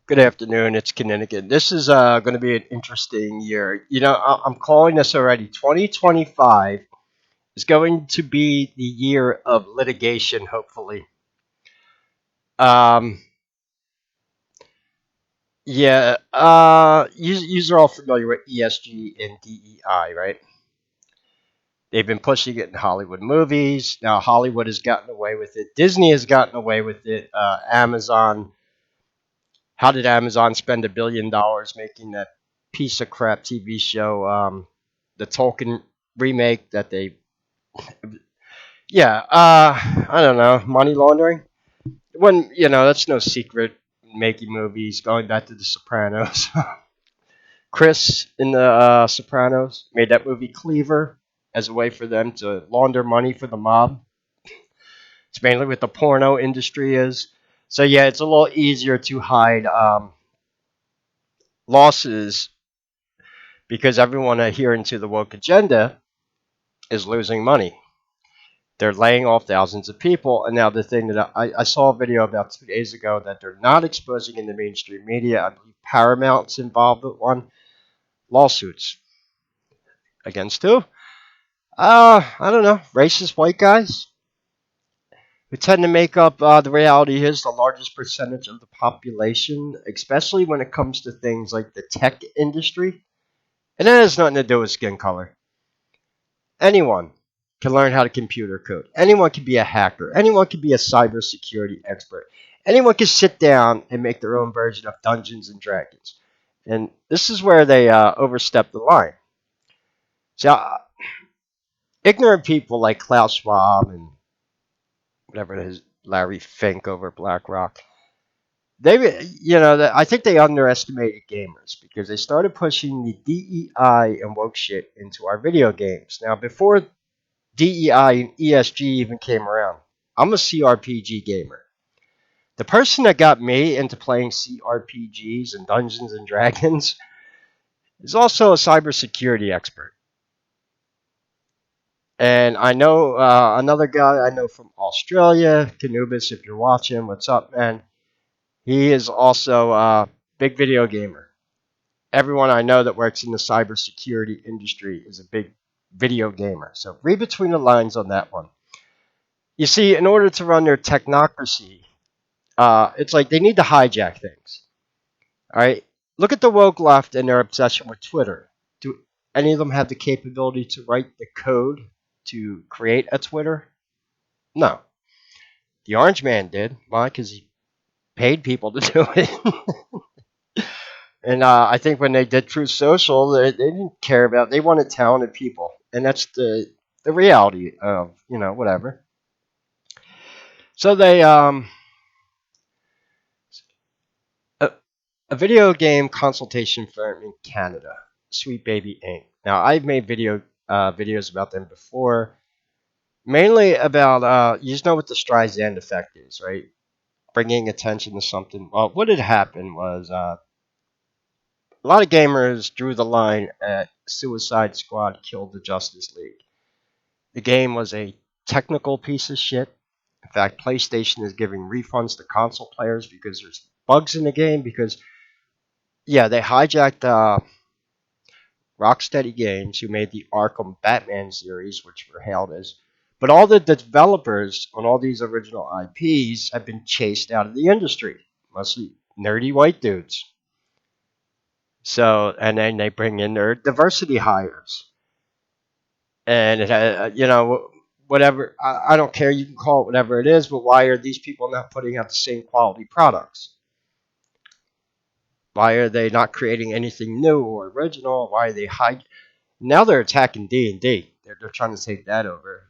Good afternoon. It's Kinninigan. This is going to be an interesting year. I'm calling this already. 2025 is going to be the year of litigation, hopefully. Um, yeah, you are all familiar with ESG and DEI, right? They've been pushing it in Hollywood movies. Now, Hollywood has gotten away with it. Disney has gotten away with it. Amazon. How did Amazon spend $1 billion making that piece of crap TV show, the Tolkien remake that they, yeah, I don't know, money laundering? When, that's no secret, making movies, going back to The Sopranos. Chris in the Sopranos made that movie Cleaver as a way for them to launder money for the mob. It's mainly what the porno industry is. So, yeah, it's a little easier to hide losses because everyone adhering to the woke agenda is losing money. They're laying off thousands of people. And now the thing that I saw a video about 2 days ago that they're not exposing in the mainstream media. I believe Paramount's involved with one. Lawsuits against who? I don't know. Racist white guys who tend to make up, the reality is, the largest percentage of the population, especially when it comes to things like the tech industry. And that has nothing to do with skin color. Anyone can learn how to computer code. Anyone can be a hacker. Anyone can be a cybersecurity expert. Anyone can sit down and make their own version of Dungeons and Dragons. And this is where they overstep the line. So, ignorant people like Klaus Schwab and whatever it is, Larry Fink over at BlackRock, I think they underestimated gamers because they started pushing the DEI and woke shit into our video games. Now, before DEI and ESG even came around, I'm a CRPG gamer. The person that got me into playing CRPGs and Dungeons and Dragons is also a cybersecurity expert. And I know another guy I know from Australia, Canubis, if you're watching, what's up, man? He is also a big video gamer. Everyone I know that works in the cybersecurity industry is a big video gamer. So read between the lines on that one. You see, in order to run their technocracy, it's like they need to hijack things. All right, look at the woke left and their obsession with Twitter. Do any of them have the capability to write the code to create a Twitter? No. The Orange Man did. Why? Because he paid people to do it. And I think when they did Truth Social, they didn't care about. They wanted talented people, and that's the reality of whatever. So they a, a video game consultation firm in Canada, Sweet Baby Inc. Now I've made videos about them before, mainly about you just know what the Streisand effect is, right? Bringing attention to something. Well, what had happened was a lot of gamers drew the line at Suicide Squad killed the Justice League. The game was a technical piece of shit. In fact, PlayStation is giving refunds to console players because there's bugs in the game. Because yeah, they hijacked Rocksteady Games, who made the Arkham Batman series, which were hailed as. But all the developers on all these original IPs have been chased out of the industry, mostly nerdy white dudes. So, and then they bring in their diversity hires, and it whatever. I don't care. You can call it whatever it is, but why are these people not putting out the same quality products? Why are they not creating anything new or original? Why are they hide? Now they're attacking D&D. They're trying to take that over.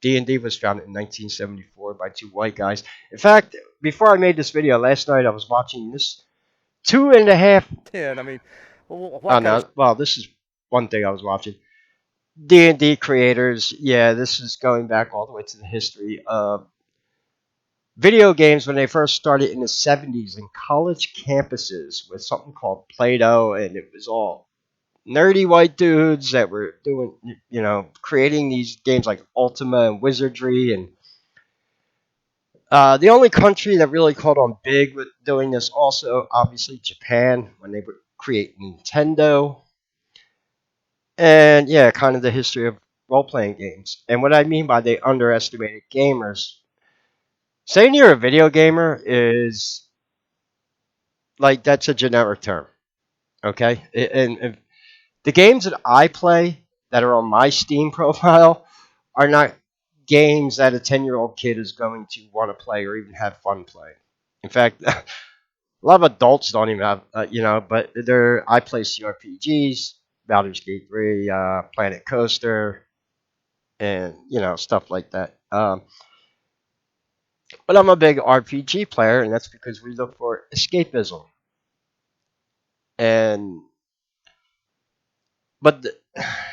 D&D was founded in 1974 by two white guys. In fact, before I made this video last night, I was watching this 2.5. And I mean, Oh what kind of no! Well, this is one thing I was watching. D&D creators. Yeah, this is going back all the way to the history of video games when they first started in the 70s in college campuses with something called Play-Doh, and it was all nerdy white dudes that were doing, creating these games like Ultima and Wizardry, and The only country that really caught on big with doing this also, obviously, Japan, when they would create Nintendo. And yeah, kind of the history of role playing games. And what I mean by they underestimated gamers, saying you're a video gamer is like that's a generic term, okay? And the games that I play that are on my Steam profile are not games that a 10-year-old kid is going to want to play or even have fun playing. In fact, a lot of adults don't even have, but I play CRPGs, Baldur's Gate 3, Planet Coaster, and, stuff like that. But I'm a big RPG player, and that's because we look for escapism. And, but, the,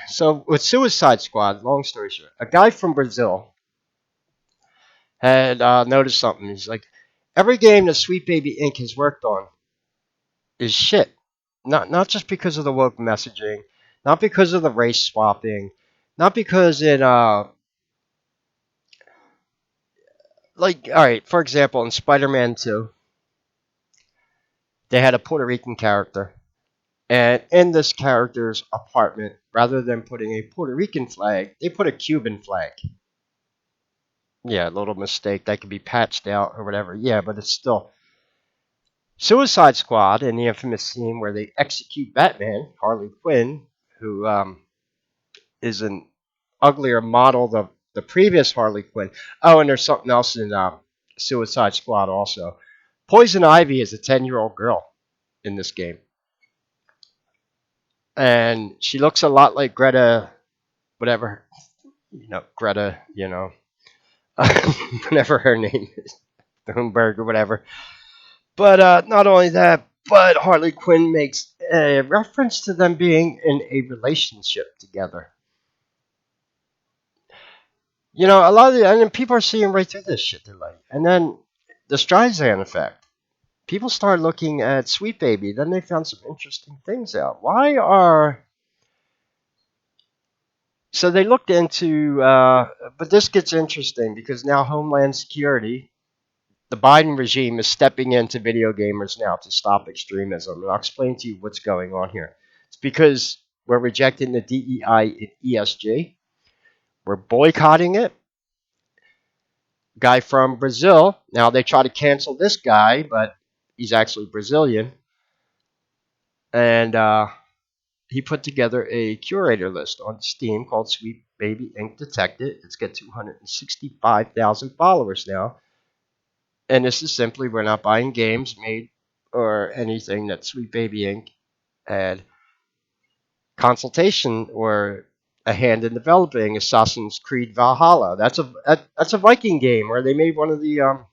so with Suicide Squad, long story short, a guy from Brazil had noticed something. He's like, every game that Sweet Baby Inc. has worked on is shit. Not just because of the woke messaging, not because of the race swapping, not because it like all right, for example, in Spider-Man 2, they had a Puerto Rican character, and in this character's apartment, rather than putting a Puerto Rican flag, they put a Cuban flag. Yeah, a little mistake that could be patched out or whatever. Yeah, but it's still Suicide Squad and the infamous scene where they execute Batman, Harley Quinn, who is an uglier model of the previous Harley Quinn. Oh, and there's something else in Suicide Squad also. Poison Ivy is a 10-year-old girl in this game. And she looks a lot like Greta, whatever, Greta, whatever her name is, Thunberg or whatever. But not only that, but Harley Quinn makes a reference to them being in a relationship together. A lot of and then people are seeing right through this shit. They're like, and then the Streisand effect. People started looking at Sweet Baby. Then they found some interesting things out. Why are so they looked into, but this gets interesting because now Homeland Security, the Biden regime is stepping into video gamers now to stop extremism. And I'll explain to you what's going on here. It's because we're rejecting the DEI and ESG. We're boycotting it. Guy from Brazil. Now they try to cancel this guy, but he's actually Brazilian. And he put together a curator list on Steam called Sweet Baby Inc. Detected. It's got 265,000 followers now. And this is simply we're not buying games made or anything that Sweet Baby Inc. had consultation or a hand in developing. Assassin's Creed Valhalla. That's a Viking game where they made one of the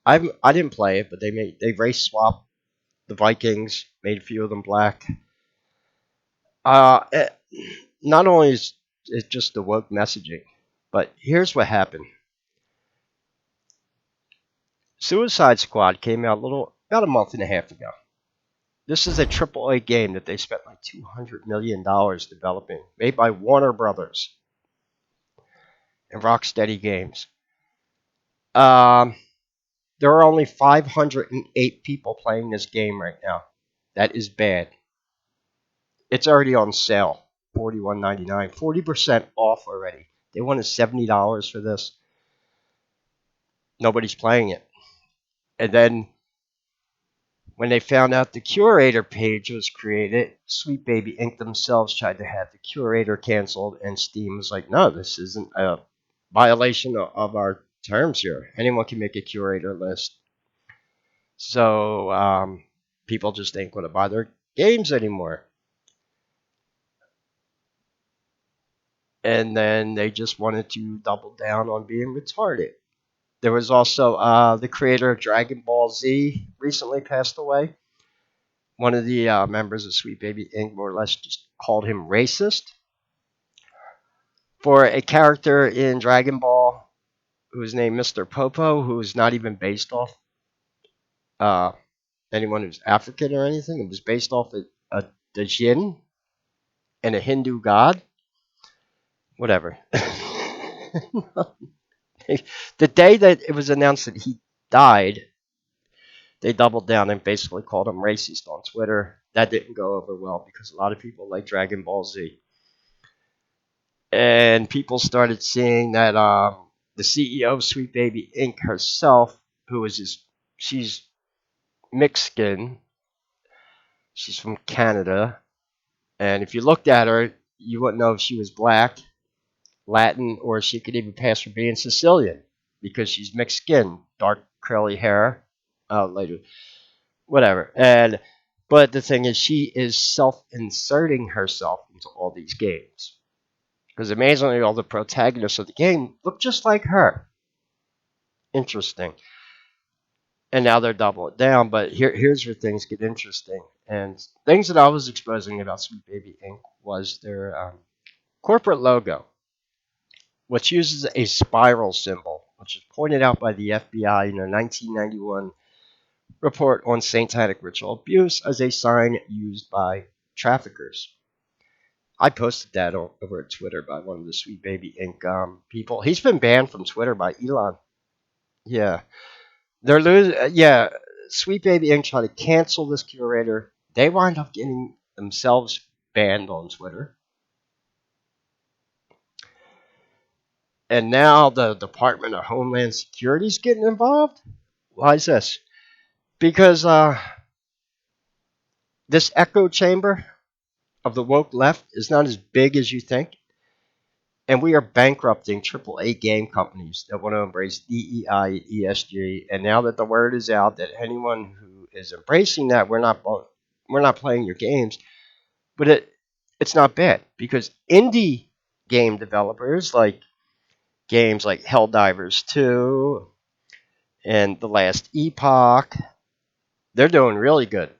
I didn't play it, but they race swapped the Vikings, made a few of them black. It, not only is it just the woke messaging, but here's what happened. Suicide Squad came out about a month and a half ago. This is a AAA game that they spent like $200 million developing, made by Warner Brothers and Rocksteady Games. Um, there are only 508 people playing this game right now. That is bad. It's already on sale, $41.99, 40% off already. They wanted $70 for this. Nobody's playing it. And then when they found out the curator page was created, Sweet Baby Inc. themselves tried to have the curator canceled, and Steam was like, no, this isn't a violation of our terms here. Anyone can make a curator list. So people just ain't going to buy their games anymore. And then they just wanted to double down on being retarded. There was also the creator of Dragon Ball Z recently passed away. One of the members of Sweet Baby Inc. more or less just called him racist for a character in Dragon Ball who was named Mr. Popo, who is not even based off uh, anyone who's African or anything. It was based off the Jinn and a Hindu god. Whatever. The day that it was announced that he died, they doubled down and basically called him racist on Twitter. That didn't go over well because a lot of people like Dragon Ball Z. And people started seeing that the CEO of Sweet Baby Inc. herself, who is she's mixed skin, she's from Canada, and if you looked at her, you wouldn't know if she was black, Latin, or she could even pass for being Sicilian because she's mixed skin, dark curly hair, later, whatever. And but the thing is, she is self-inserting herself into all these games because amazingly, all the protagonists of the game look just like her. Interesting. And now they're doubling it down. But here's where things get interesting. And things that I was exposing about Sweet Baby Inc. was their corporate logo, which uses a spiral symbol, which is pointed out by the FBI in a 1991 report on satanic ritual abuse as a sign used by traffickers. I posted that over at Twitter by one of the Sweet Baby Inc. People. He's been banned from Twitter by Elon. Yeah, they're losing. Yeah, Sweet Baby Inc. tried to cancel this curator. They wind up getting themselves banned on Twitter, and now the Department of Homeland Security is getting involved. Why is this? Because this echo chamber of the woke left is not as big as you think, and we are bankrupting AAA game companies that want to embrace DEI and ESG. And now that the word is out that anyone who is embracing that, we're not playing your games. But it's not bad because indie game developers like games like Helldivers 2 and The Last Epoch, they're doing really good.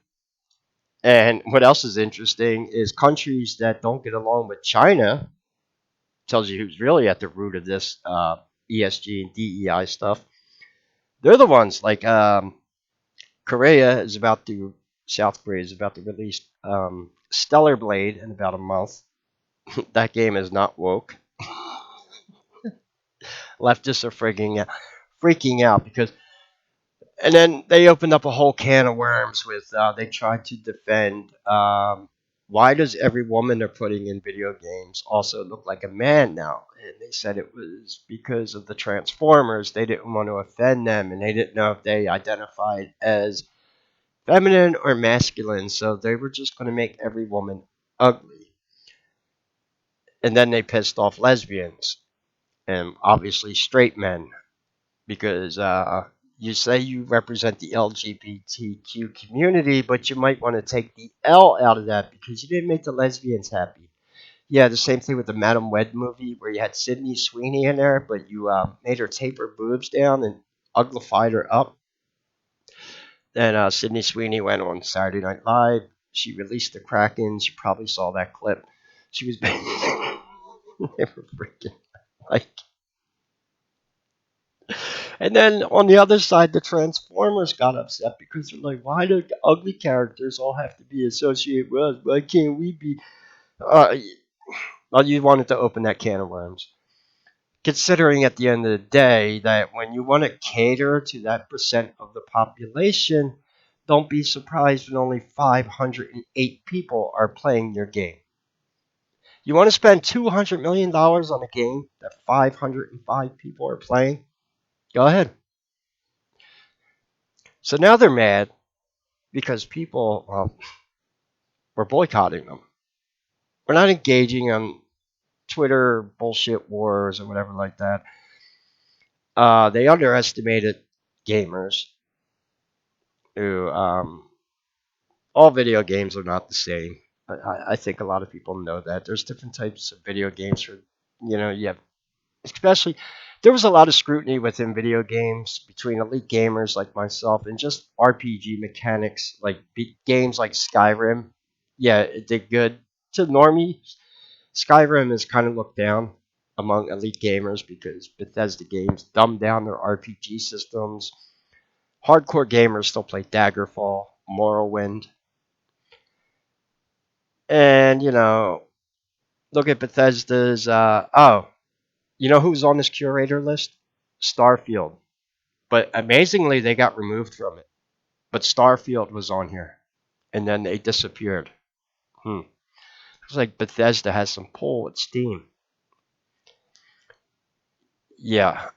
And what else is interesting is countries that don't get along with China, tells you who's really at the root of this ESG and DEI stuff. They're the ones like Korea is about to, South Korea is about to release Stellar Blade in about a month. That game is not woke. Leftists are freaking out because, and then they opened up a whole can of worms with they tried to defend why does every woman they're putting in video games also look like a man now? And they said it was because of the Transformers. They didn't want to offend them, and they didn't know if they identified as feminine or masculine, so they were just going to make every woman ugly. And then they pissed off lesbians and obviously straight men because you say you represent the LGBTQ community, but you might want to take the L out of that because you didn't make the lesbians happy. Yeah, the same thing with the Madam Wed movie where you had Sydney Sweeney in there, but you made her tape her boobs down and uglified her up. Then Sydney Sweeney went on Saturday Night Live. She released the Krakens. You probably saw that clip. She was they were freaking like. And then on the other side, the Transformers got upset because they're like, why do ugly characters all have to be associated with us? Why can't we be? Uh, well, you wanted to open that can of worms. Considering at the end of the day that when you want to cater to that percent of the population, don't be surprised when only 508 people are playing your game. You want to spend $200 million on a game that 505 people are playing? Go ahead. So now they're mad because people were boycotting them. We're not engaging on Twitter bullshit wars or whatever like that. They underestimated gamers who all video games are not the same. I think a lot of people know that. There's different types of video games for, you have, especially, there was a lot of scrutiny within video games between elite gamers like myself and just RPG mechanics, like games like Skyrim. Yeah, it did good. To normies, Skyrim is kind of looked down among elite gamers because Bethesda games dumb down their RPG systems. Hardcore gamers still play Daggerfall, Morrowind, and look at Bethesda's. Oh, you know who's on this curator list? Starfield. But amazingly, they got removed from it. But Starfield was on here, and then they disappeared. It's like Bethesda has some pull with Steam. Yeah.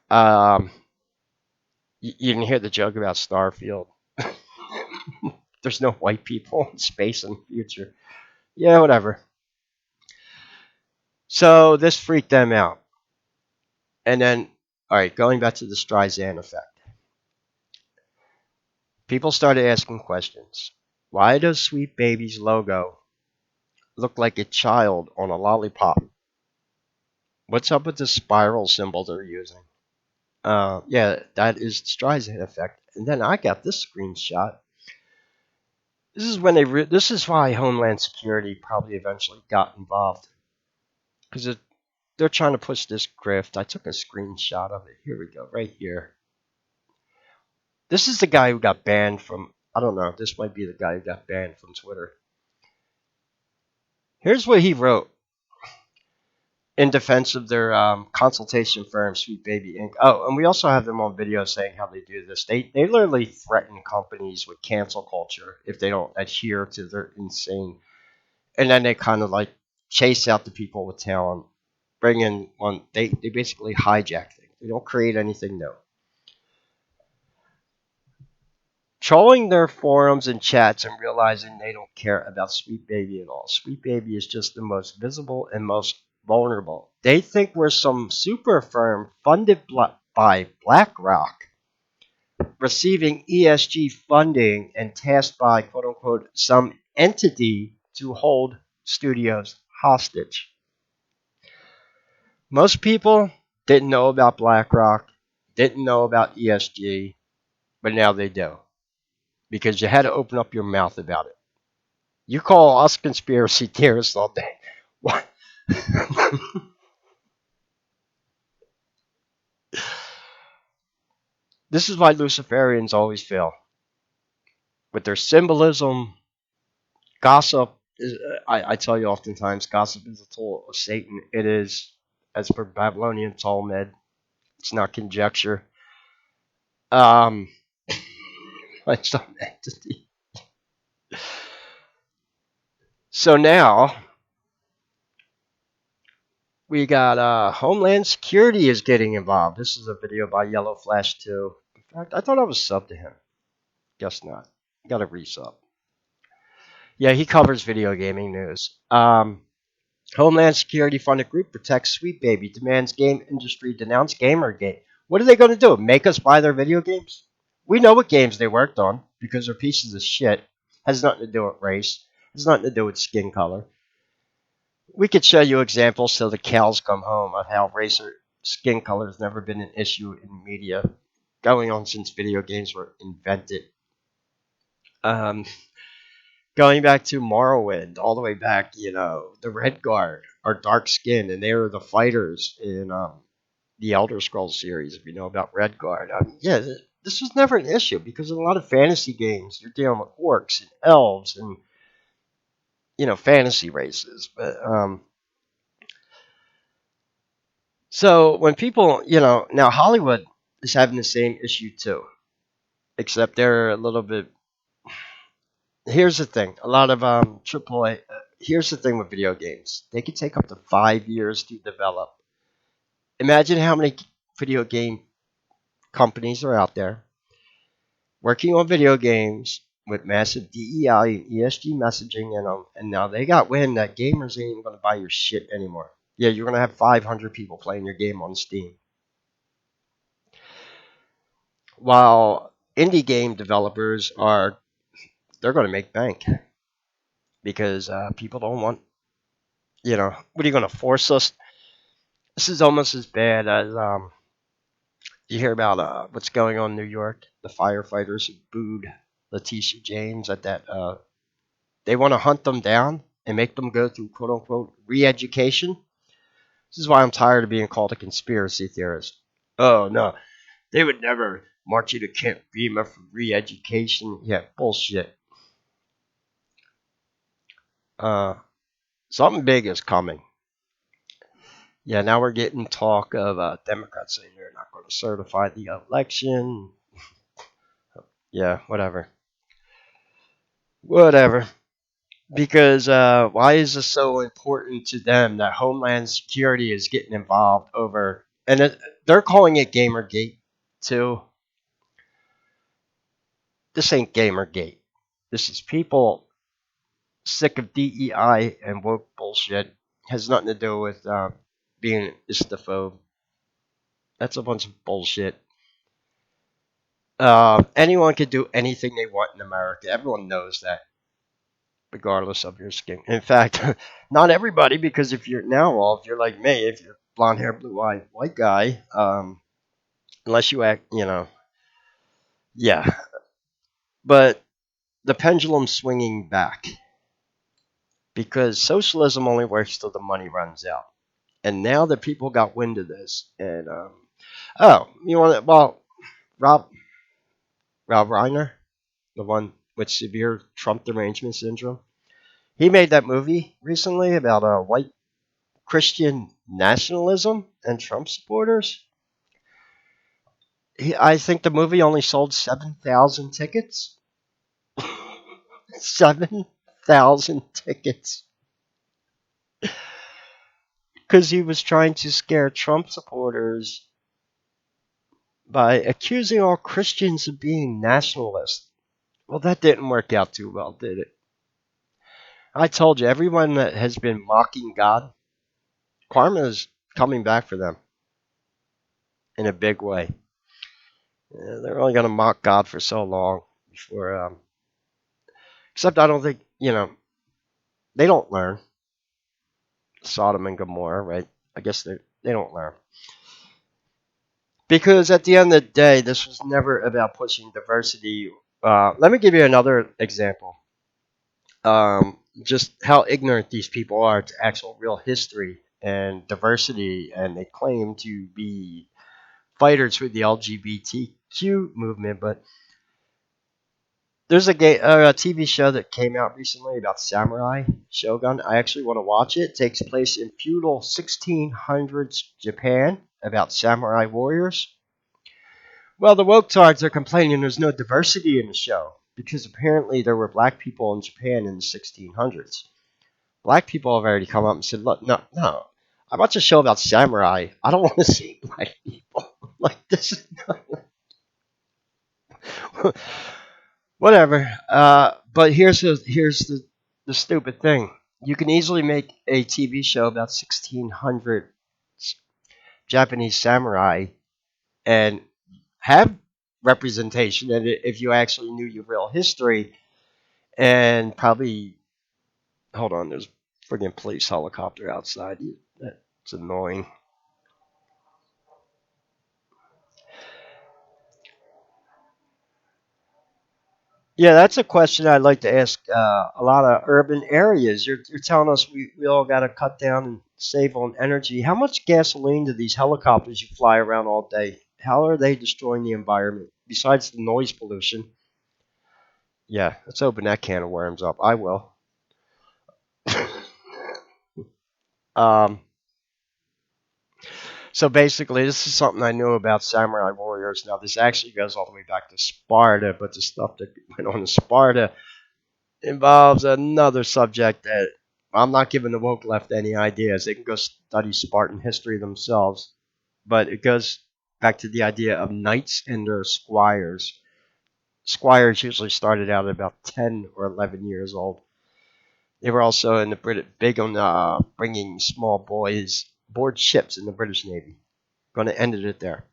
You didn't hear the joke about Starfield. There's no white people in space in the future. Yeah, whatever. So this freaked them out. And then, all right, going back to the Streisand effect. People started asking questions. Why does Sweet Baby's logo look like a child on a lollipop? What's up with the spiral symbol they're using? Yeah, that is the Streisand effect. And then I got this screenshot. This is when this is why Homeland Security probably eventually got involved because they're trying to push this grift. I took a screenshot of it. Here we go, right here. This is the guy who got banned from. I don't know. This might be the guy who got banned from Twitter. Here's what he wrote in defense of their consultation firm, Sweet Baby Inc. Oh, and we also have them on video saying how they do this. They literally threaten companies with cancel culture if they don't adhere to their insane. And then they kind of like chase out the people with talent, bring in one. They basically hijack things. They don't create anything new. Trolling their forums and chats and realizing they don't care about Sweet Baby at all. Sweet Baby is just the most visible and most vulnerable. They think we're some super firm funded by BlackRock, receiving ESG funding and tasked by quote unquote some entity to hold studios hostage. Most people didn't know about BlackRock, didn't know about ESG, but now they do because you had to open up your mouth about it. You call us conspiracy theorists all day. What? This is why Luciferians always fail. With their symbolism, gossip, I tell you oftentimes, gossip is a tool of Satan. It is, as per Babylonian Talmud, it's not conjecture. It's some entity. So now, we got Homeland Security is getting involved. This is a video by Yellow Flash 2. In fact, I thought I was subbed to him. Guess not. Got a resub. Yeah, he covers video gaming news. Homeland Security funded group protects Sweet Baby, demands game industry denounce Gamergate. What are they going to do? Make us buy their video games? We know what games they worked on because they're pieces of shit. Has nothing to do with race. Has nothing to do with skin color. We could show you examples till the cows come home of how race or skin color has never been an issue in media, going on since video games were invented. Um, Going back to Morrowind, all the way back, the Red Guard are dark skinned, and they were the fighters in the Elder Scrolls series. If you know about Red Guard, yeah, this was never an issue because in a lot of fantasy games, you're dealing with orcs and elves and fantasy races. But so when people, now Hollywood is having the same issue too, except they're a little bit. Here's the thing: a lot of AAA. Here's the thing with video games: they can take up to 5 years to develop. Imagine how many video game companies are out there working on video games with massive DEI and ESG messaging in them, and now they got wind that gamers ain't even going to buy your shit anymore. Yeah, you're going to have 500 people playing your game on Steam. While indie game developers they're going to make bank because people don't want, what are you going to force us? This is almost as bad as you hear about what's going on in New York. The firefighters who booed Letitia James at that. They want to hunt them down and make them go through quote unquote re-education. This is why I'm tired of being called a conspiracy theorist. Oh no, they would never march you to Camp Beamer for re-education. Yeah, bullshit. Uh, Something big is coming. Yeah, now we're getting talk of Democrats saying they're not going to certify the election. Yeah, whatever. Whatever. Because why is this so important to them that Homeland Security is getting involved over, and they're calling it Gamergate too. This ain't Gamergate. This is people sick of DEI and woke bullshit. Has nothing to do with being an istaphobe. That's a bunch of bullshit. Anyone can do anything they want in America. Everyone knows that, regardless of your skin. In fact, not everybody, because if you're now, if you're like me, if you're blonde hair, blue eyed, white guy, unless you act, yeah. But the pendulum's swinging back because socialism only works till the money runs out. And now that people got wind of this, and oh, you want to, well, Rob Rob Reiner, the one with severe Trump derangement syndrome, he made that movie recently about white Christian nationalism and Trump supporters. I think the movie only sold 7,000 tickets. 7,000 tickets. Because he was trying to scare Trump supporters by accusing all Christians of being nationalists. Well, that didn't work out too well, did it? I told you, everyone that has been mocking God, karma is coming back for them in a big way. They're only going to mock God for so long before, except I don't think, they don't learn. Sodom and Gomorrah, right? I guess they don't learn. Because at the end of the day, this was never about pushing diversity. Let me give you another example. Just how ignorant these people are to actual real history and diversity, and they claim to be fighters for the LGBTQ movement, but there's a TV show that came out recently about samurai shogun. I actually want to watch it. It takes place in feudal 1600s Japan about samurai warriors. Well, the woke tards are complaining there's no diversity in the show because apparently there were black people in Japan in the 1600s. Black people have already come up and said, "Look, no, no, I watch a show about samurai. I don't want to see black people like this." Is whatever. But here's the stupid thing. You can easily make a TV show about 1600 Japanese samurai and have representation, and if you actually knew your real history, and probably hold on, there's a friggin' police helicopter outside. That's annoying. Yeah, that's a question I'd like to ask a lot of urban areas. You're telling us we all got to cut down and save on energy. How much gasoline do these helicopters you fly around all day? How are they destroying the environment besides the noise pollution? Yeah, let's open that can of worms up. I will. um, so basically, this is something I knew about samurai warriors. Now, this actually goes all the way back to Sparta, but the stuff that went on in Sparta involves another subject that I'm not giving the woke left any ideas. They can go study Spartan history themselves. But it goes back to the idea of knights and their squires. Squires usually started out at about 10 or 11 years old. They were also in the big on bringing small boys aboard ships in the British Navy. Going to end it there.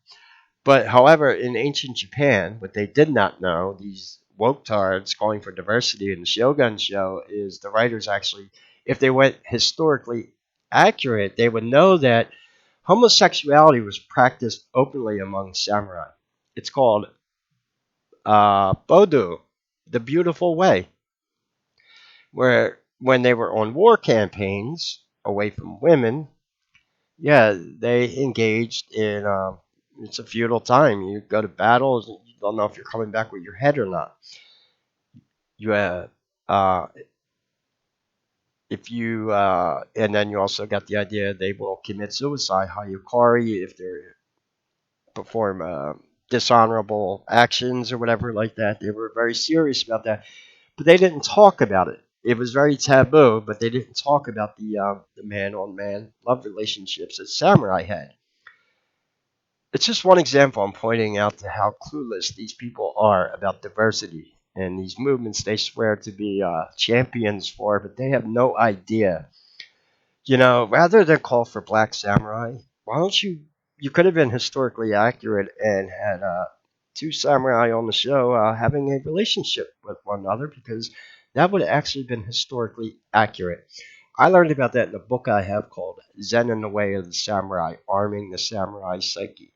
But however, in ancient Japan, what they did not know, these woke tards calling for diversity in the Shogun show, is the writers actually, if they went historically accurate, they would know that homosexuality was practiced openly among samurai. It's called Bodo, the beautiful way, where when they were on war campaigns away from women, yeah, they engaged in. It's a feudal time. You go to battles. You don't know if you're coming back with your head or not. You uh, If you and then you also got the idea they will commit suicide, hayukari, if they perform dishonorable actions or whatever like that. They were very serious about that, but they didn't talk about it. It was very taboo, but they didn't talk about the man-on-man love relationships that samurai had. It's just one example. I'm pointing out to how clueless these people are about diversity and these movements they swear to be champions for, but they have no idea. Rather than call for black samurai, why don't you? You could have been historically accurate and had two samurai on the show having a relationship with one another because that would have actually been historically accurate. I learned about that in a book I have called Zen and the Way of the Samurai, Arming the Samurai Psyche,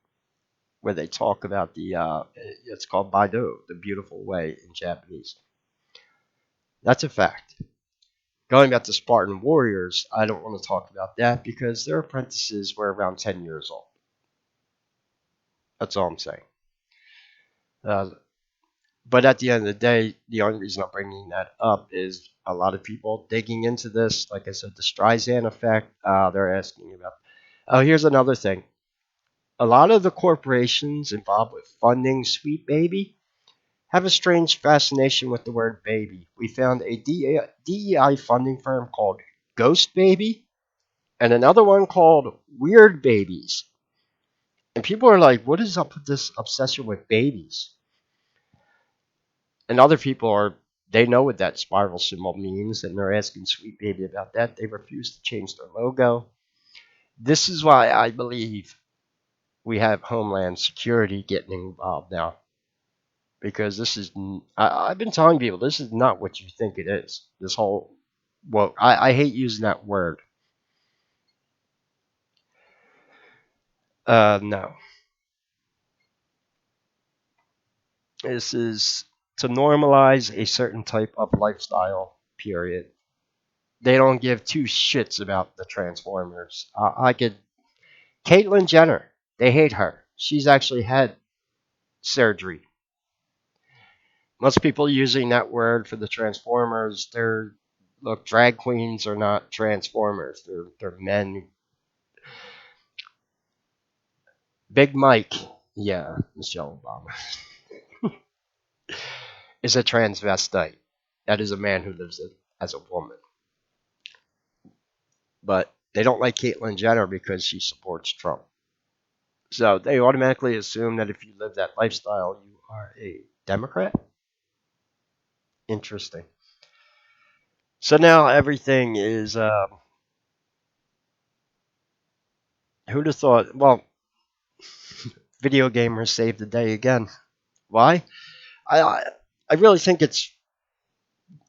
where they talk about it's called Baido, the beautiful way in Japanese. That's a fact. Going back to Spartan warriors, I don't want to talk about that because their apprentices were around 10 years old. That's all I'm saying. Uh, but at the end of the day, the only reason I'm bringing that up is a lot of people digging into this. Like I said, the Streisand effect, they're asking about. Oh, here's another thing. A lot of the corporations involved with funding Sweet Baby have a strange fascination with the word baby. We found a DEI funding firm called Ghost Baby and another one called Weird Babies. And people are like, what is up with this obsession with babies? And other people they know what that spiral symbol means, and they're asking Sweet Baby about that. They refuse to change their logo. This is why I believe we have Homeland Security getting involved now. Because I've been telling people, this is not what you think it is. This whole, well, I hate using that word. No. This is to normalize a certain type of lifestyle, period. They don't give two shits about the Transformers. I could. Caitlyn Jenner, they hate her. She's actually had surgery. Most people using that word for the Transformers, look, drag queens are not Transformers. They're men. Big Mike, yeah, Michelle Obama, is a transvestite. That is a man who lives as a woman. But they don't like Caitlyn Jenner because she supports Trump. So they automatically assume that if you live that lifestyle, you are a Democrat. Interesting. So now everything is. Who'd have thought? Well, video gamers saved the day again. Why? I I, I really think it's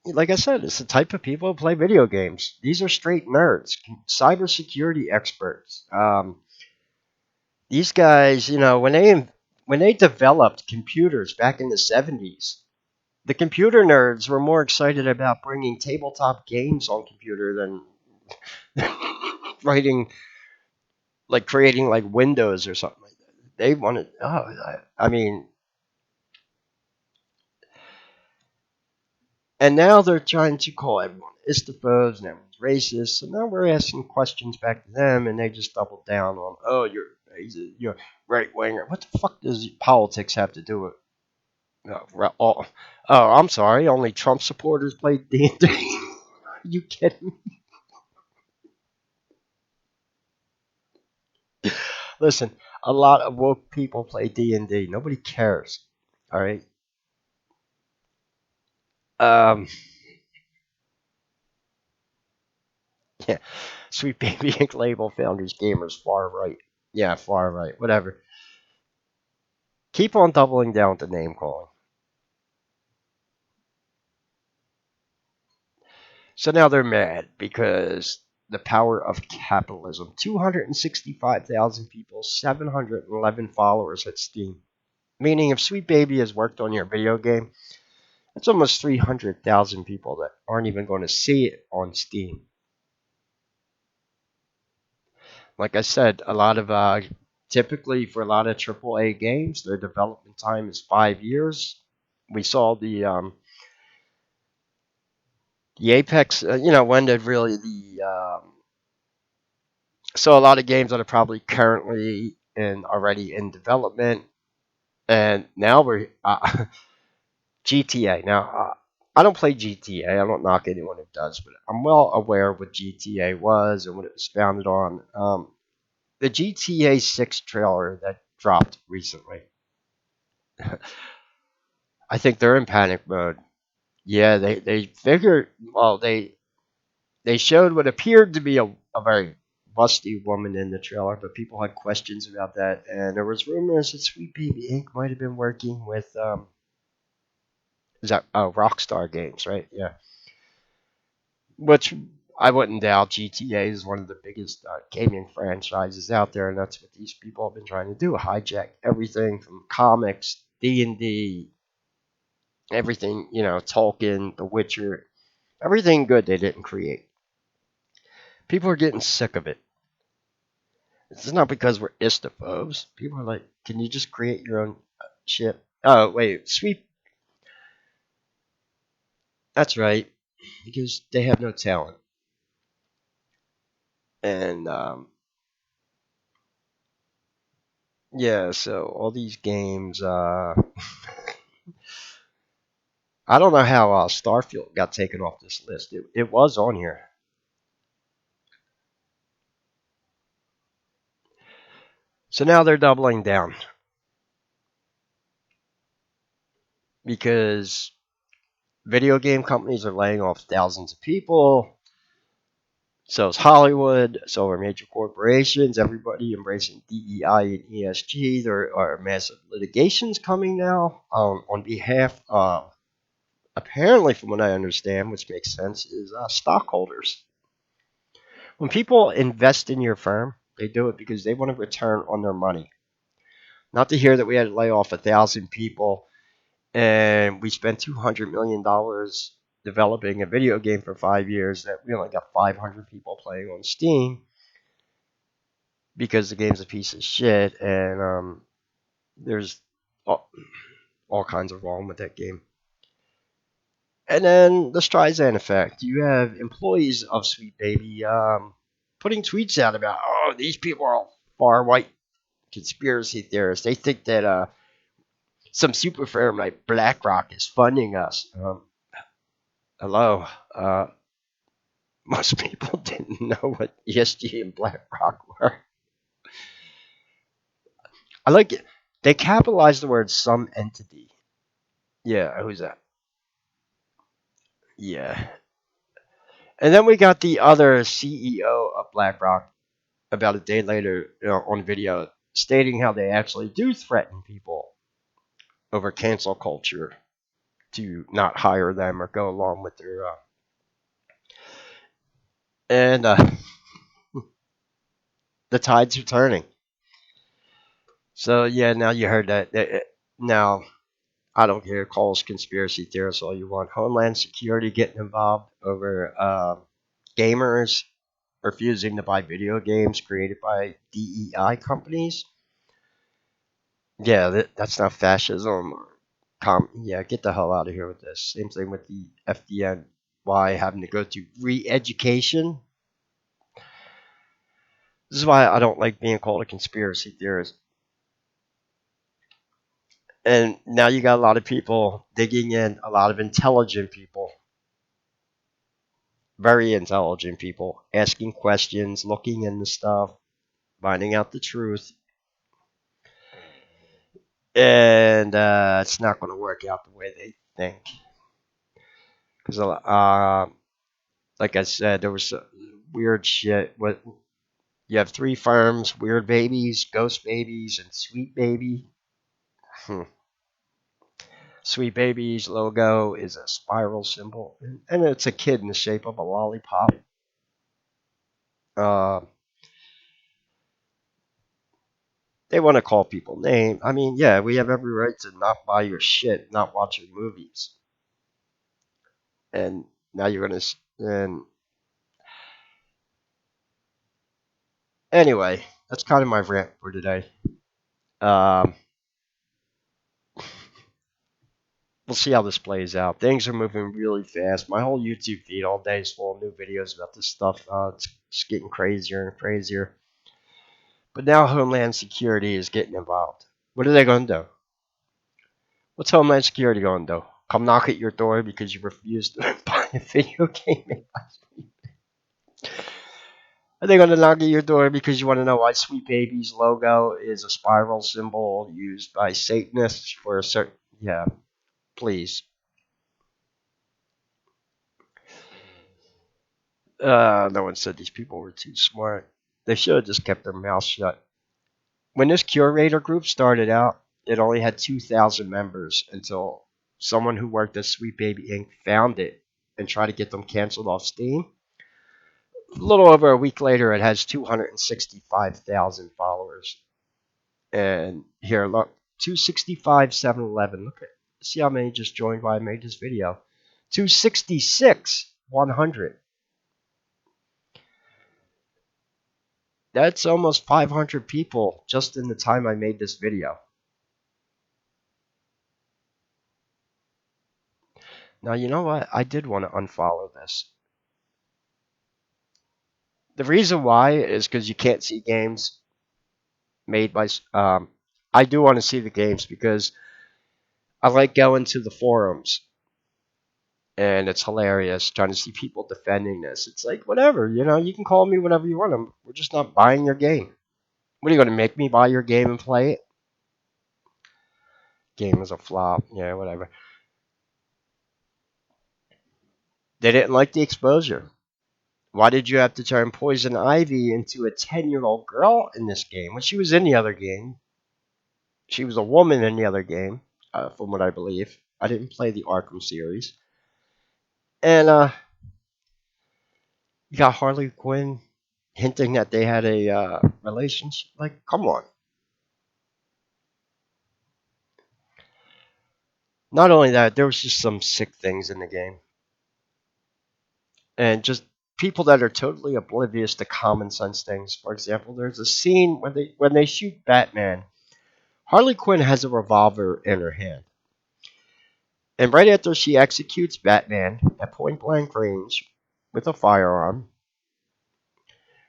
like I said, it's the type of people who play video games. These are straight nerds, cybersecurity experts. These guys, when they developed computers back in the 70s, the computer nerds were more excited about bringing tabletop games on computer than writing, like creating like Windows or something like that. They wanted, I mean, and now they're trying to call everyone istophobes and everyone's racist. So now we're asking questions back to them, and they just double down on, oh, you're right winger. What the fuck does politics have to do with? Oh, I'm sorry. Only Trump supporters play D&D. Are you kidding? Listen, a lot of woke people play D&D. Nobody cares. All right. Um. Yeah. Sweet Baby Ink label founders gamers far right. Yeah, far right. Whatever. Keep on doubling down with the name calling. So now they're mad because the power of capitalism. 265,000 people, 711 followers at Steam. Meaning, if Sweet Baby has worked on your video game, that's almost 300,000 people that aren't even going to see it on Steam. Like I said, typically for a lot of AAA games, their development time is 5 years. We saw The Apex, when did really so a lot of games that are probably currently and already in development, and now we're GTA. Now, I don't play GTA. I don't knock anyone who does, but I'm well aware of what GTA was and what it was founded on. The GTA 6 trailer that dropped recently, I think they're in panic mode. Yeah, they figured, well, they showed what appeared to be a very busty woman in the trailer, but people had questions about that, and there was rumors that Sweet Baby Inc. might have been working with is that Rockstar Games, right? Yeah, which I wouldn't doubt. GTA is one of the biggest gaming franchises out there, and that's what these people have been trying to do: hijack everything from comics, D&D, everything. Tolkien, The Witcher, everything good they didn't create. People are getting sick of it. It's not because we're istophobes. People are like, can you just create your own shit? Oh, wait, sweet. That's right, because they have no talent. And, yeah, so all these games, I don't know how Starfield got taken off this list. It was on here. So now they're doubling down because video game companies are laying off thousands of people. So is Hollywood, so are major corporations, everybody embracing DEI and ESG. There are massive litigations coming now on behalf of, apparently, from what I understand, which makes sense, is stockholders. When people invest in your firm, they do it because they want a return on their money. Not to hear that we had to lay off 1,000 people and we spent $200 million developing a video game for 5 years that we only got 500 people playing on Steam because the game's a piece of shit, and there's all kinds of wrong with that game. And then the Streisand effect. You have employees of Sweet Baby putting tweets out about, oh, these people are all far right conspiracy theorists. They think that some super firm like BlackRock is funding us. Hello. Uh, Most people didn't know what ESG and BlackRock were. I like it. They capitalized the word some entity. Yeah, who's that? Yeah. And then we got the other CEO of BlackRock about a day later, on video stating how they actually do threaten people over cancel culture to not hire them or go along with their. And the tides are turning. So yeah, now you heard that. Now I don't care. Call us conspiracy theorists all you want. Homeland Security getting involved over gamers refusing to buy video games created by DEI companies. Yeah, that's not fascism. Yeah, get the hell out of here with this. Same thing with the FDNY having to go through re-education. This is why I don't like being called a conspiracy theorist. And now you got a lot of people digging in, a lot of intelligent people, very intelligent people, asking questions, looking into stuff, finding out the truth. And it's not going to work out the way they think. Because, like I said, there was weird shit. What you have three firms: Weird Babies, Ghost Babies, and Sweet Baby. Hmm. Sweet Baby's logo is a spiral symbol, and it's a kid in the shape of a lollipop. Uh, they want to call people names. I mean, yeah, we have every right to not buy your shit, not watch your movies. And now you're gonna. And anyway, that's kind of my rant for today. Um, we'll see how this plays out. Things are moving really fast. My whole YouTube feed all day is full of new videos about this stuff. It's just getting crazier and crazier. But now Homeland Security is getting involved. What are they going to do? What's Homeland Security going to do? Come knock at your door because you refused to buy a video game made by Sweet Baby? Are they going to knock at your door because you want to know why Sweet Baby's logo is a spiral symbol used by Satanists for a certain... Yeah, please. No one said these people were too smart. They should have just kept their mouths shut. When this curator group started out, it only had 2,000 members until someone who worked at Sweet Baby Inc. found it and tried to get them canceled off Steam. A little over a week later, it has 265,000 followers. And here, look, 265, 711. Look at, see how many just joined while I made this video. 266, 100. That's almost 500 people just in the time I made this video. Now, you know what? I did want to unfollow this. The reason why is because you can't see games made by... I do want to see the games because I like going to the forums. And it's hilarious trying to see people defending this. It's like, whatever, you can call me whatever you want. We're just not buying your game. What are you going to make me buy your game and play it? Game is a flop. Yeah, whatever. They didn't like the exposure. Why did you have to turn Poison Ivy into a 10-year-old girl in this game? When she was in the other game, she was a woman in the other game, from what I believe. I didn't play the Arkham series. And you got Harley Quinn hinting that they had a relationship. Like, come on. Not only that, there was just some sick things in the game. And just people that are totally oblivious to common sense things. For example, there's a scene when they shoot Batman. Harley Quinn has a revolver in her hand. And right after she executes Batman at point blank range with a firearm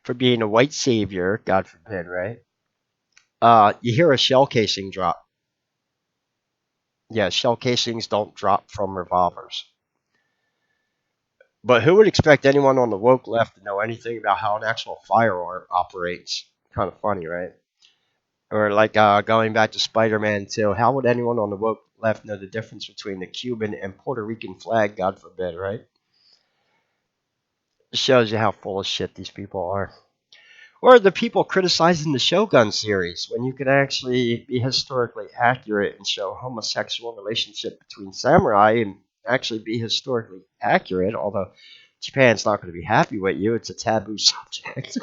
for being a white savior, God forbid, right? You hear a shell casing drop. Yeah, shell casings don't drop from revolvers. But who would expect anyone on the woke left to know anything about how an actual firearm operates? Kind of funny, right? Or like going back to Spider-Man 2, how would anyone on the woke left know the difference between the Cuban and Puerto Rican flag, God forbid, right? It shows you how full of shit these people are. Or the people criticizing the Shogun series, when you can actually be historically accurate and show homosexual relationship between samurai and actually be historically accurate, although Japan's not going to be happy with you. It's a taboo subject.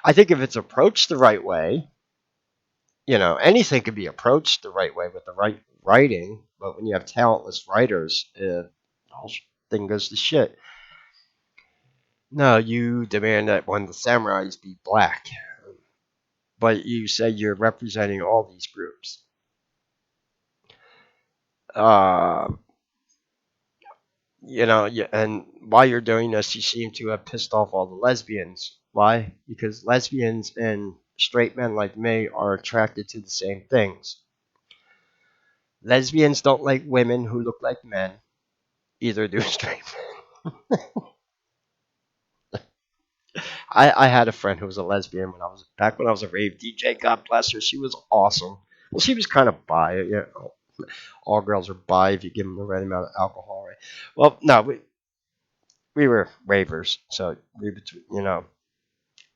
I think if it's approached the right way, anything can be approached the right way with the right writing, but when you have talentless writers, the whole thing goes to shit. No, you demand that one of the samurais be black, but you say you're representing all these groups. And while you're doing this, you seem to have pissed off all the lesbians. Why? Because lesbians and straight men like me are attracted to the same things. Lesbians don't like women who look like men. Either do straight men. I had a friend who was a lesbian when I was a rave DJ. God bless her. She was awesome. Well, she was kind of bi. All girls are bi if you give them the right amount of alcohol, right? Well, no, we were ravers, so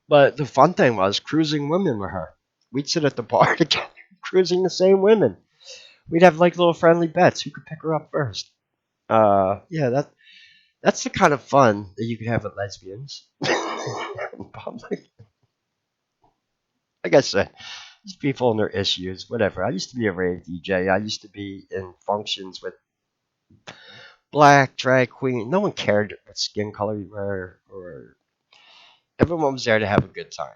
But the fun thing was cruising women with her. We'd sit at the bar together, cruising the same women. We'd have like little friendly bets who could pick her up first. Yeah, that's the kind of fun that you can have with lesbians in public. Like I said, these people and their issues, whatever. I used to be a rave DJ. I used to be in functions with black drag queen. No one cared what skin color you were, or everyone was there to have a good time.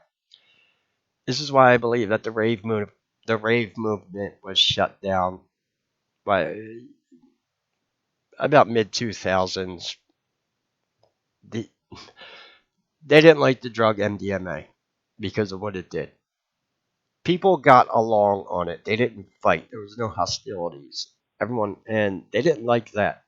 This is why I believe that the rave movement was shut down by about mid 2000s, the, they didn't like the drug MDMA because of what it did. People got along on it. They didn't fight. There was no hostilities. Everyone, and they didn't like that.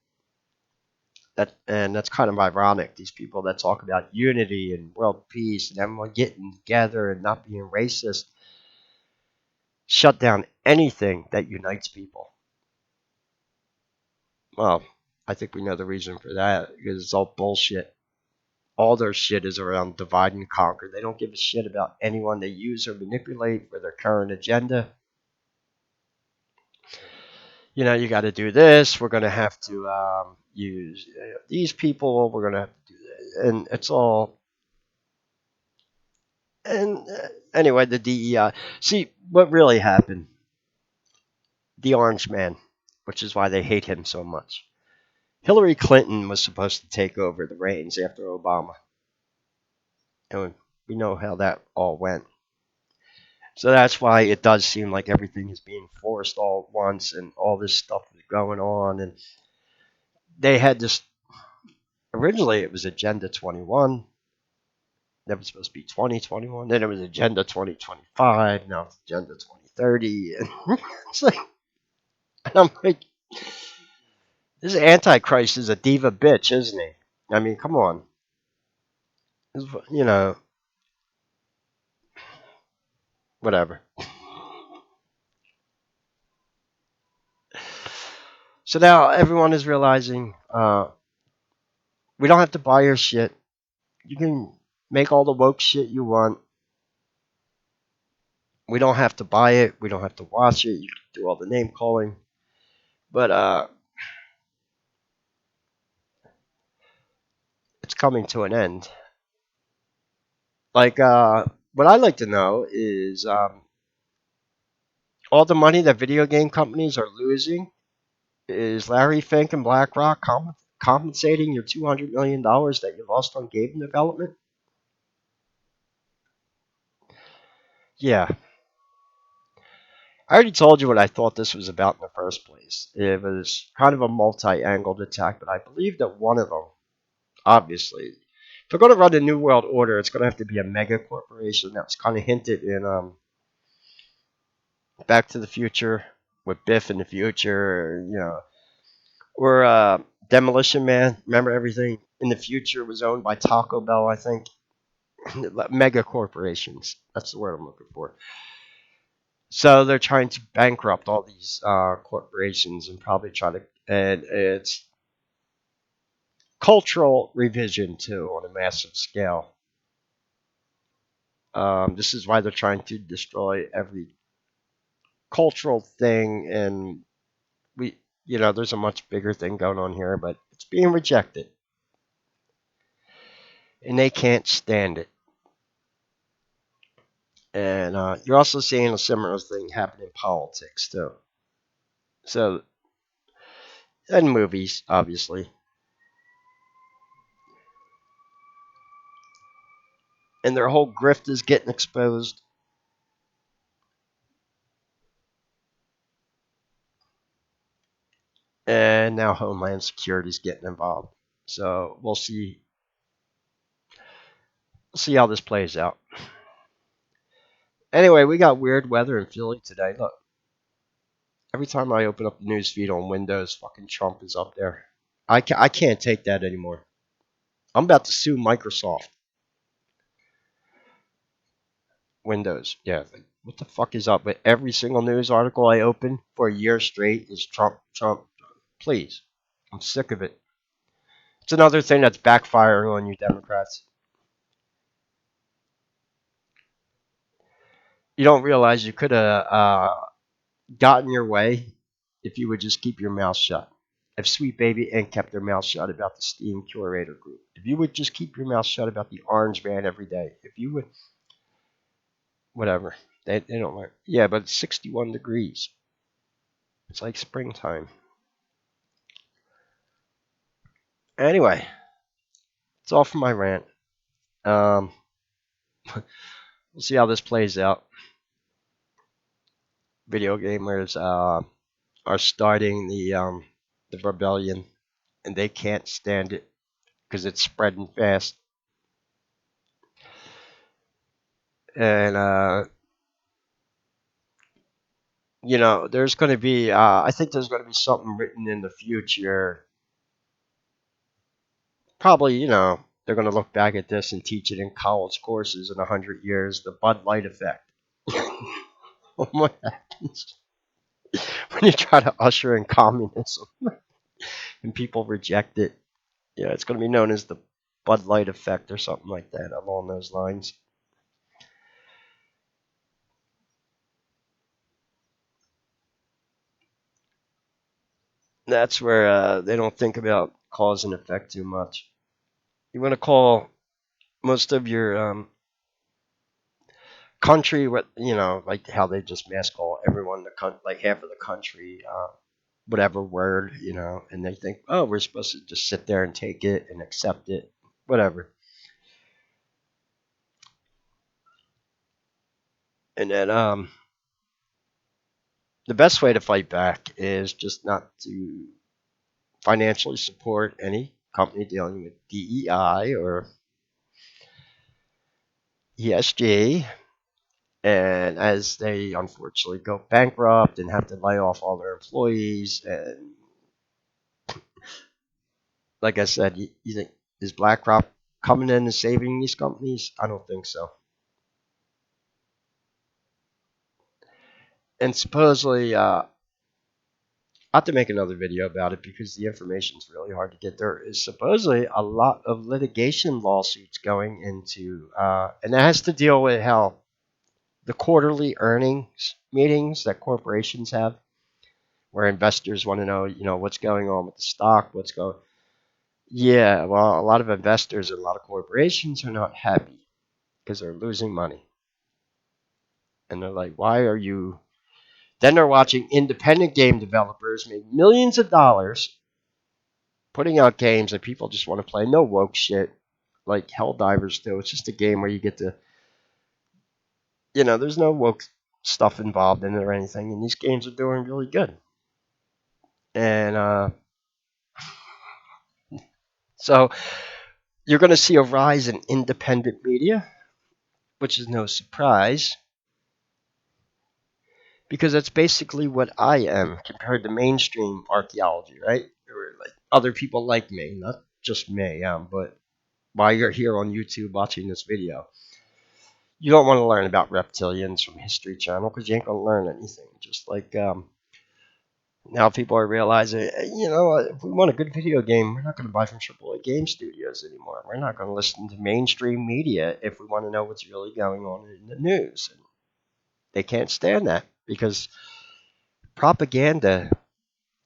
And that's kind of ironic. These people that talk about unity and world peace and everyone getting together and not being racist shut down anything that unites people. Well, I think we know the reason for that because it's all bullshit. All their shit is around divide and conquer. They don't give a shit about anyone they use or manipulate for their current agenda. You know, you got to do this. We're going to have to use these people. We're going to have to do that. And it's all. And anyway, the DEI. See, what really happened? The Orange Man, which is why they hate him so much. Hillary Clinton was supposed to take over the reins after Obama. And we know how that all went. So that's why it does seem like everything is being forced all at once and all this stuff is going on. And they had this, originally it was Agenda 21. That was supposed to be 2021. Then it was Agenda 2025. Now it's Agenda 2030. And it's like, and I'm like, this Antichrist is a diva bitch, isn't he? I mean, come on. You know, whatever. So now everyone is realizing we don't have to buy your shit. You can make all the woke shit you want. We don't have to buy it. We don't have to watch it. You can do all the name calling. But it's coming to an end. Like, what I'd like to know is all the money that video game companies are losing. Is Larry Fink and BlackRock compensating your $200 million that you lost on game development? Yeah. I already told you what I thought this was about in the first place. It was kind of a multi-angled attack, but I believe that one of them, obviously, if they're going to run a new world order, it's going to have to be a mega corporation. That was kind of hinted in Back to the Future with Biff in the future, you know, or Demolition Man. Remember everything in the future was owned by Taco Bell, I think. Mega corporations. That's the word I'm looking for. So they're trying to bankrupt all these corporations and probably try to, and it's cultural revision too on a massive scale. This is why they're trying to destroy every cultural thing, and we, you know, there's a much bigger thing going on here, but it's being rejected, and they can't stand it. And you're also seeing a similar thing happen in politics too. So, and movies, obviously. And their whole grift is getting exposed. And now Homeland Security is getting involved. So we'll see. We'll see how this plays out. Anyway, we got weird weather in Philly today. Look, every time I open up the news feed on Windows, fucking Trump is up there. I can't take that anymore. I'm about to sue Microsoft. Windows, yeah. Like, what the fuck is up with every single news article I open for a year straight is Trump, Trump. Please, I'm sick of it. It's another thing that's backfiring on you Democrats. You don't realize you could have gotten your way if you would just keep your mouth shut. If Sweet Baby Inc. kept their mouth shut about the Steam Curator Group, if you would just keep your mouth shut about the Orange Man every day, if you would, whatever, they don't like. Yeah, but it's 61 degrees. It's like springtime. Anyway, it's all for my rant. Um, we'll see how this plays out. Video gamers, are starting the rebellion, and they can't stand it because it's spreading fast. And there's going to be I think there's going to be something written in the future. Probably, they're going to look back at this and teach it in college courses in 100 years. The Bud Light effect. What happens when you try to usher in communism and people reject it? Yeah, it's going to be known as the Bud Light effect or something like that along those lines. That's where they don't think about cause and effect too much. You want to call most of your country, what like how they just mass call everyone in the like half of the country, whatever word, and they think, oh, we're supposed to just sit there and take it and accept it, whatever. And then the best way to fight back is just not to financially support any company dealing with DEI or ESG. And as they unfortunately go bankrupt and have to lay off all their employees, and like I said, you think is BlackRock coming in and saving these companies? I don't think so. And supposedly, I have to make another video about it because the information is really hard to get. There is supposedly a lot of litigation lawsuits going into, and that has to deal with how the quarterly earnings meetings that corporations have, where investors want to know, what's going on with the stock, what's going. Yeah, well, a lot of investors and a lot of corporations are not happy because they're losing money, and they're like, "Why are you?" Then they're watching independent game developers make millions of dollars putting out games that people just want to play. No woke shit like Helldivers do. It's just a game where you get to, there's no woke stuff involved in it or anything. And these games are doing really good. And so you're going to see a rise in independent media, which is no surprise because that's basically what I am compared to mainstream archaeology, right? Or like other people like me, not just me, but while you're here on YouTube watching this video, you don't want to learn about reptilians from History Channel because you ain't going to learn anything. Just like now people are realizing, if we want a good video game, we're not going to buy from AAA game studios anymore. We're not going to listen to mainstream media if we want to know what's really going on in the news. And they can't stand that because propaganda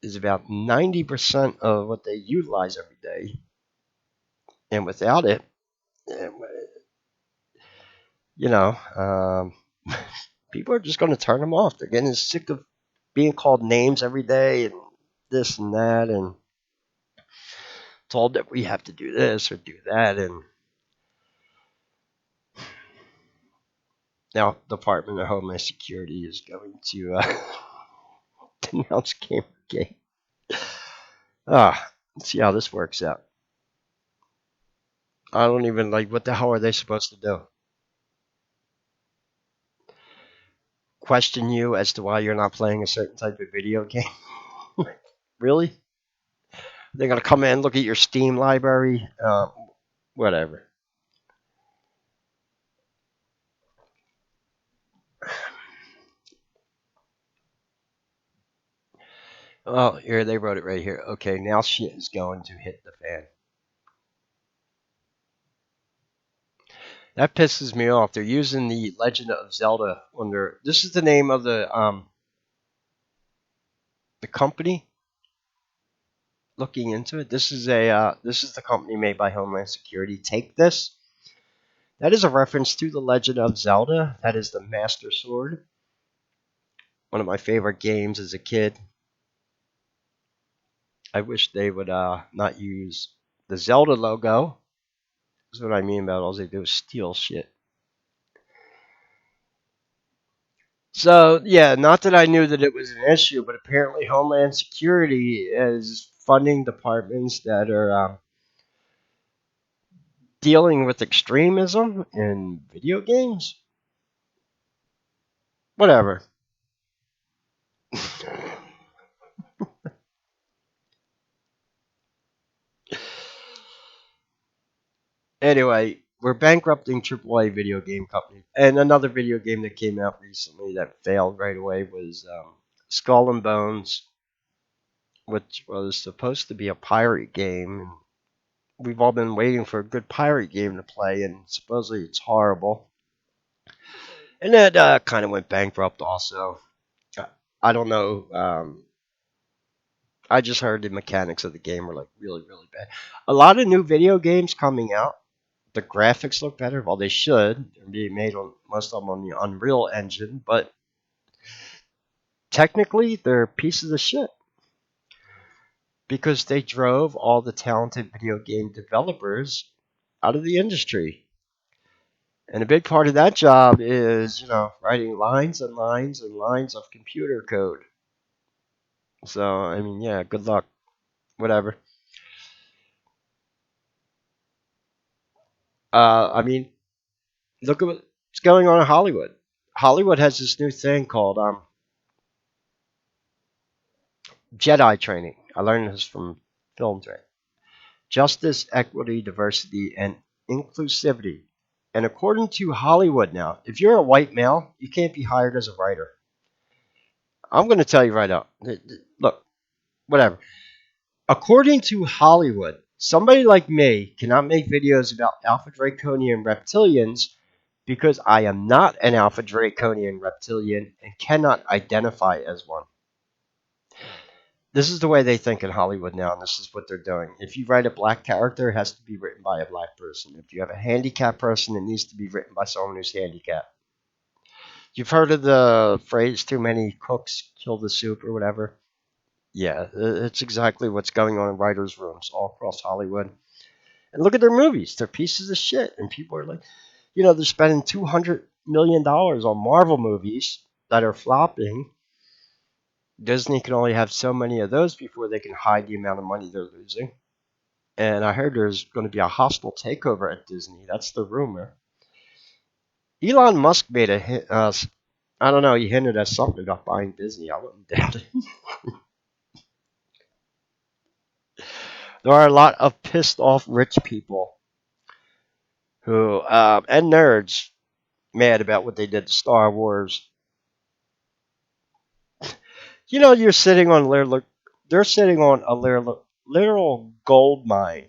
is about 90% of what they utilize every day. And without it, eh, you know, um, people are just going to turn them off. They're getting sick of being called names every day and this and that and told that we have to do this or do that. And now the Department of Homeland Security is going to denounce Gamergate. Let's see how this works out. I don't even like what the hell are they supposed to do? Question you as to why you're not playing a certain type of video game? Really? They're gonna come in, look at your Steam library, whatever. Oh, here they wrote it right here. Okay, now shit is going to hit the fan. That pisses me off. They're using the Legend of Zelda under. This is the name of the company. Looking into it, this is the company made by Homeland Security. Take this. That is a reference to the Legend of Zelda. That is the Master Sword. One of my favorite games as a kid. I wish they would not use the Zelda logo. That's what I mean about all they do is steal shit. So yeah, not that I knew that it was an issue, but apparently Homeland Security is funding departments that are dealing with extremism in video games. Whatever. Anyway, we're bankrupting AAA video game companies. And another video game that came out recently that failed right away was Skull and Bones, which was supposed to be a pirate game. We've all been waiting for a good pirate game to play, and supposedly it's horrible. And that kind of went bankrupt also. I I don't know. I just heard the mechanics of the game were like really, really bad. A lot of new video games coming out. The graphics look better. Well, they should. They're being made on most of them on the Unreal Engine, but technically they're pieces of shit because they drove all the talented video game developers out of the industry. And a big part of that job is, writing lines and lines and lines of computer code. So, I mean, yeah, good luck. Whatever. I mean, look at what's going on in Hollywood. Hollywood has this new thing called Jedi training. I learned this from film training. Justice, equity, diversity, and inclusivity. And according to Hollywood now, if you're a white male, you can't be hired as a writer. I'm going to tell you right up. Look, whatever. According to Hollywood, somebody like me cannot make videos about Alpha Draconian reptilians because I am not an Alpha Draconian reptilian and cannot identify as one. This is the way they think in Hollywood now, and this is what they're doing. If you write a black character, it has to be written by a black person. If you have a handicapped person, it needs to be written by someone who's handicapped. You've heard of the phrase "too many cooks kill the soup" or whatever? Yeah, it's exactly what's going on in writers' rooms all across Hollywood. And look at their movies; they're pieces of shit, and people are like, they're spending $200 million on Marvel movies that are flopping. Disney can only have so many of those before they can hide the amount of money they're losing. And I heard there's going to be a hostile takeover at Disney. That's the rumor. Elon Musk made a hint. I don't know. He hinted at something about buying Disney. I wouldn't doubt it. There are a lot of pissed off rich people who and nerds mad about what they did to Star Wars. You're sitting on they're sitting on a literal gold mine,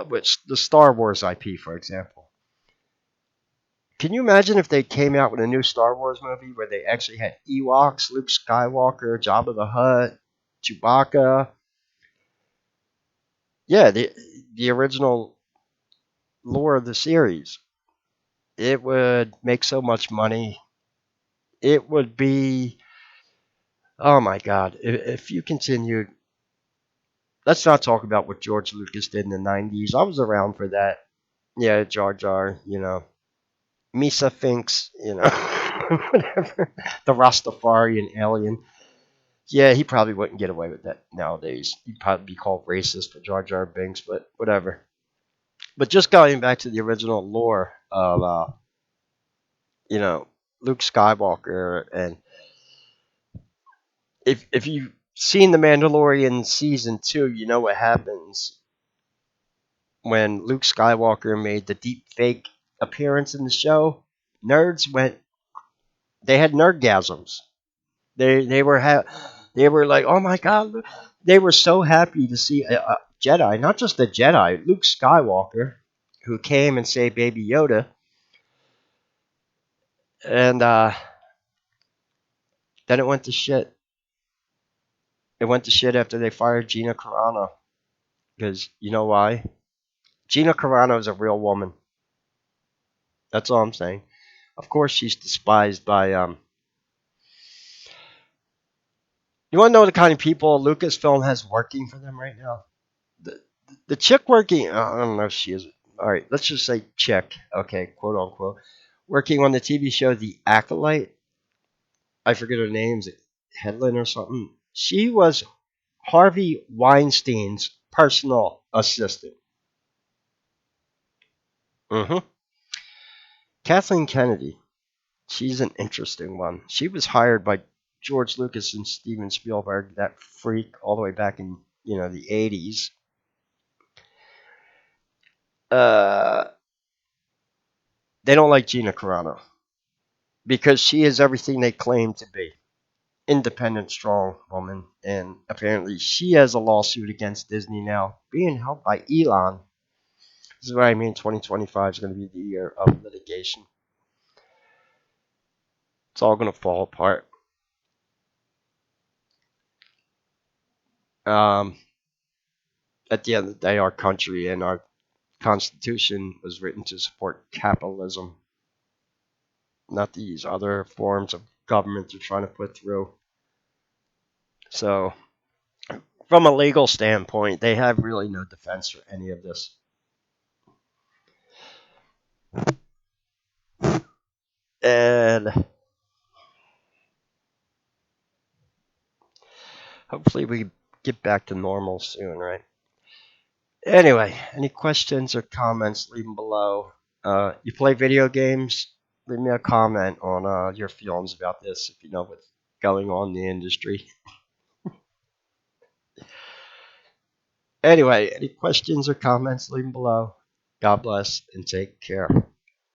which the Star Wars IP, for example. Can you imagine if they came out with a new Star Wars movie where they actually had Ewoks, Luke Skywalker, Jabba the Hutt, Chewbacca? Yeah, the original lore of the series. It would make so much money. It would be, oh my God, if you continued. Let's not talk about what George Lucas did in the 90s. I was around for that. Yeah, Jar Jar, Misa thinks, whatever. The Rastafarian alien. Yeah, he probably wouldn't get away with that nowadays. He'd probably be called racist for Jar Jar Binks, but whatever. But just going back to the original lore of, you know, Luke Skywalker, and if you've seen The Mandalorian season 2, you know what happens when Luke Skywalker made the deep fake appearance in the show. Nerds went, they had nerdgasms. They were like, oh my God, they were so happy to see a Jedi, not just a Jedi, Luke Skywalker, who came and saved Baby Yoda, and then it went to shit. It went to shit after they fired Gina Carano, because you know why? Gina Carano is a real woman. That's all I'm saying. Of course, she's despised by. You want to know the kind of people Lucasfilm has working for them right now? The the chick working. I don't know if she is. All right, let's just say chick. Okay, quote unquote. Working on the TV show The Acolyte. I forget her name's Hedlund or something. She was Harvey Weinstein's personal assistant. hmm Kathleen Kennedy. She's an interesting one. She was hired by George Lucas and Steven Spielberg, that freak, all the way back in the 80s. Uh, they don't like Gina Carano because she is everything they claim to be. Independent, strong woman, and apparently she has a lawsuit against Disney now, being held by Elon. This is what I mean. 2025 is going to be the year of litigation. It's all going to fall apart. Um, at the end of the day, our country and our Constitution was written to support capitalism, not these other forms of government they're trying to put through. So, from a legal standpoint, they have really no defense for any of this. And hopefully we get back to normal soon, right? Anyway, any questions or comments, leave them below. You play video games? Leave me a comment on your feelings about this if you know what's going on in the industry. Anyway, any questions or comments, leave them below. God bless and take care.